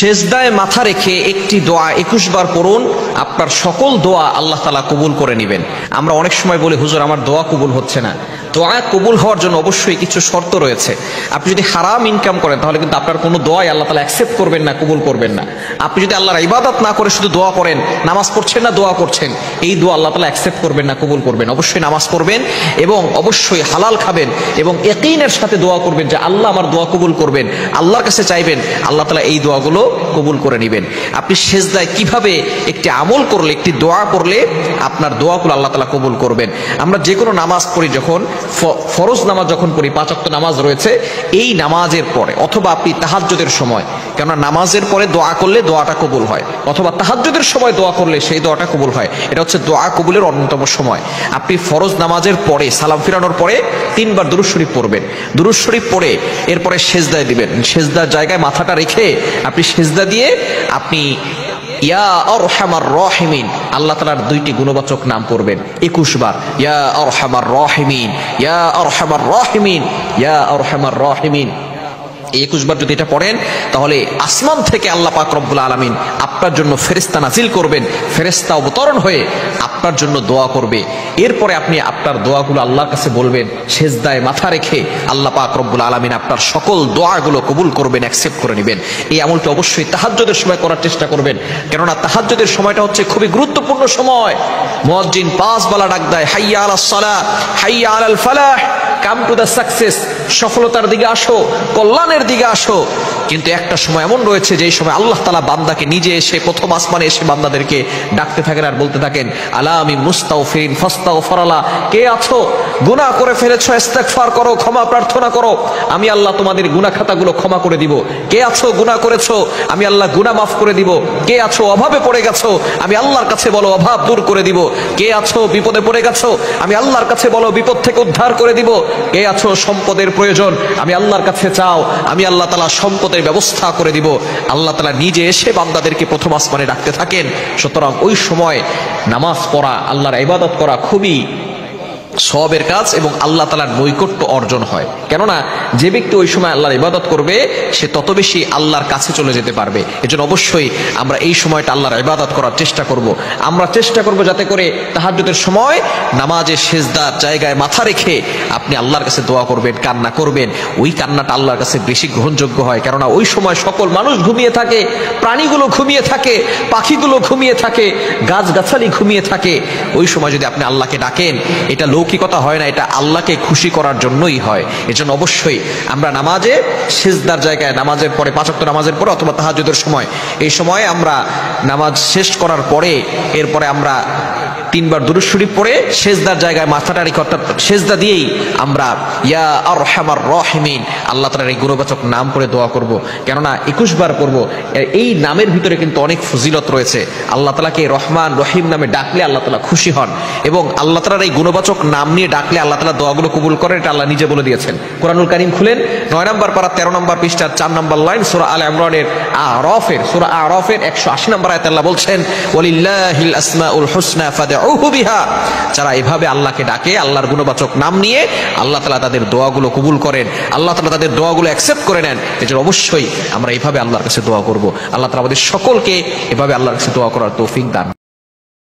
সেজদায় মাথা রেখে একটি দোয়া 21 বার পড়ুন, আপনার সকল দোয়া আল্লাহ তাআলা কবুল করে নেবেন। আমরা অনেক সময় বলি, হুজুর আমার দোয়া কবুল হচ্ছে না। দোয়া কবুল হওয়ার জন্য অবশ্যই কিছু শর্ত রয়েছে। আপনি যদি হারাম ইনকাম করেন তাহলে কিন্তু আপনার কোনো দোয়াই আল্লাহ তাআলা অ্যাকসেপ্ট করবেন না, কবুল করবেন না। আপনি যদি আল্লাহর ইবাদত না করে শুধু দোয়া করেন, নামাজ পড়ছেন না দোয়া করছেন, এই দোয়া আল্লাহ তাআলা অ্যাকসেপ্ট করবেন না, কবুল করবেন। অবশ্যই নামাজ পড়বেন এবং অবশ্যই হালাল খাবেন এবং ইয়াকিনের সাথে দোয়া করবেন যে আল্লাহ আমার দোয়া কবুল করবেন। আল্লাহর কাছে চাইবেন, আল্লাহ তাআলা এই দোয়াগুলো কবুল করে নেবেন। আপনি সেজদায় কিভাবে একটি আমল করলে, একটি দোয়া করলে আপনার দোয়াগুলো আল্লাহ তাআলা কবুল করবেন। আমরা যে কোনো নামাজ পড়ি, যখন ফরজ নামাজ যখন পড়ি, 5 ওয়াক্ত নামাজ রয়েছে, এই নামাজের পরে অথবা আপনি তাহাজ্জুদের সময়, কেননা নামাজের পরে দোয়া করলে দোয়াটা কবুল হয়, অথবা তাহাজ্জুদের সময় দোয়া করলে সেই দোয়াটা কবুল হয়। এটা হচ্ছে দোয়া কবুলের অন্যতম সময়। আপনি ফরজ নামাজের পরে সালাম ফিরানোর পরে 3 বার দুরূদ শরীফ পড়বেন। দুরূদ শরীফ পড়ে এরপরে সেজদায় দিবেন। সেজদার জায়গায় মাথাটা রেখে আপনি সেজদা দিয়ে আপনি ইয়া আরহামার রাহিমিন, আল্লাহ তাআলার 2টি গুণবাচক নাম পড়বেন 21 বার। ইয়া আরহামার রাহিমিন, ইয়া আরহামার রাহিমিন, ইয়া আরহামার রাহিমিন। 21 বার যদি এটা পড়েন তাহলে আসমান থেকে আল্লাহ পাক রব্বুল আলামিন আপনার জন্য ফেরেশতা নাজিল করবেন। ফেরেশতা অবতরণ হয়ে আপনার জন্য দোয়া করবে। এরপরে আপনি আপনার দোয়াগুলো আল্লাহর কাছে বলবেন, সেজদায় মাথা রেখে আল্লাহ পাক রব্বুল আলামিন আপনার সকল দোয়াগুলো কবুল করবেন, অ্যাকসেপ্ট করে নেবেন। এই আমলটা অবশ্যই তাহাজ্জুদের সময় করার চেষ্টা করবেন, কেননা তাহাজ্জুদের সময়টা হচ্ছে খুবই গুরুত্বপূর্ণ সময়। মুয়াজ্জিন 5 বেলা ডাক দেয়, হাইয়া আলাস সালাহ, হাইয়া আলাল ফালাহ, কাম টু দ্য সাকসেস, সফলতার দিকে আসো, কল্যাণের দিকে আসো। কিন্তু একটা সময় এমন রয়েছে যে সময় আল্লাহ তাআলা বান্দাকে নিজে এসে প্রথম আসমানে এসে বান্দাদেরকে ডাকতে থাকেন আর বলতে থাকেন, আলা আমি মুস্তাগফিরিন ফাস্তাগফিরাল্লাহ, কে আছো গুনাহ করে ফেলেছো, ইস্তেগফার করো, ক্ষমা প্রার্থনা করো, আমি আল্লাহ তোমাদের গুনাহ খাতাগুলো ক্ষমা করে দিব। কে আছো গুনাহ করেছো, আমি আল্লাহ গুনাহ মাফ করে দিব। কে আছো অভাবে পড়ে গেছো, আমি আল্লাহর কাছে বলো অভাব দূর করে দিব। কে আছো বিপদে পড়ে গেছো, আমি আল্লাহর কাছে বলো বিপদ থেকে উদ্ধার করে দিব। কে আছো সম্পদের প্রয়োজন, আমি আল্লাহর কাছে চাও, আমি আল্লাহ তাআলা সম্পদের ব্যবস্থা করে দিব। আল্লাহ তাআলা নিজে এসে বান্দাদেরকে প্রথম আসমানে ডাকতে থাকেন। সুতরাং ওই সময় নামাজ পড়া, আল্লাহর ইবাদত করা খুবই সওয়াবের কাজ এবং আল্লাহ তাআলার নৈকট্য অর্জন হয়। কেননা যে ব্যক্তি ওই সময় আল্লাহর ইবাদত করবে সে তত বেশি আল্লাহর কাছে চলে যেতে পারবে। এজন্য অবশ্যই আমরা এই সময়টা আল্লাহর ইবাদত করার চেষ্টা করব। আমরা চেষ্টা করব যাতে করে তাহাজ্জুদের সময় নামাজে সেজদার জায়গায় মাথা রেখে আপনি আল্লাহর কাছে দোয়া করবেন, কান্না করবেন। ওই কান্নাটা আল্লাহর কাছে বেশি গ্রহণযোগ্য হয়, কেননা ওই সময় সকল মানুষ ঘুমিয়ে থাকে, প্রাণীগুলো ঘুমিয়ে থাকে, পাখিগুলো ঘুমিয়ে থাকে, গাছগাছালি ঘুমিয়ে থাকে। ওই সময় যদি আপনি আল্লাহকে ডাকেন, এটা লৌকিকতা হয় না, এটা আল্লাহকে খুশি করার জন্যই হয়। এজন্য অবশ্যই আমরা নামাজে সেজদার জায়গায়, নামাজের পরে 5 ওয়াক্ত নামাজের পরে অথবা তাহাজ্জুদের সময়, এই সময় আমরা নামাজ শেষ করার পরে এরপরে আমরা 3 বার দুরূদ শরীফ পড়ে সেজদার জায়গায় মাথাটা রেখে, অর্থাৎ সেজদা দিয়েই আমরা ইয়া আরহামার রাহিমিন, আল্লাহ তাআলার এই গুণবাচক নাম পড়ে দোয়া করব। কেননা 21 বার করব। এই নামের ভিতরে কিন্তু অনেক ফজিলত রয়েছে। আল্লাহ তাআলাকে রহমান রহিম নামে ডাকলে আল্লাহ তাআলা খুশি হন এবং আল্লাহ তাআলার এই গুণবাচক নাম নিয়ে ডাকলে আল্লাহ তাআলা দোয়াগুলো কবুল করেন। এটা আল্লাহ নিজে বলে দিয়েছেন। কোরআনুল কারীম খুলেন 9 নম্বর পারা 13 নম্বর পৃষ্ঠার 4 নম্বর লাইন, সূরা আলে ইমরানের সূরা আরাফের 180 নম্বর আয়াতে আল্লাহ বলছেন, ওয়ালিল্লাহিল আসমাউল হুসনা ফাদউহু বিহা। যারা এভাবে আল্লাহকে ডাকে, আল্লাহর গুণবাচক নাম নিয়ে, আল্লাহ তাআলা তাদের দোয়াগুলো কবুল করেন, আল্লাহ তাআলা তাদের দোয়াগুলো অ্যাকসেপ্ট করে নেন। এজন্য অবশ্যই আমরা এইভাবে আল্লাহর কাছে দোয়া করব। আল্লাহ তাআলা আমাদের সকলকে এভাবে আল্লাহর কাছে দোয়া করার তৌফিক দান।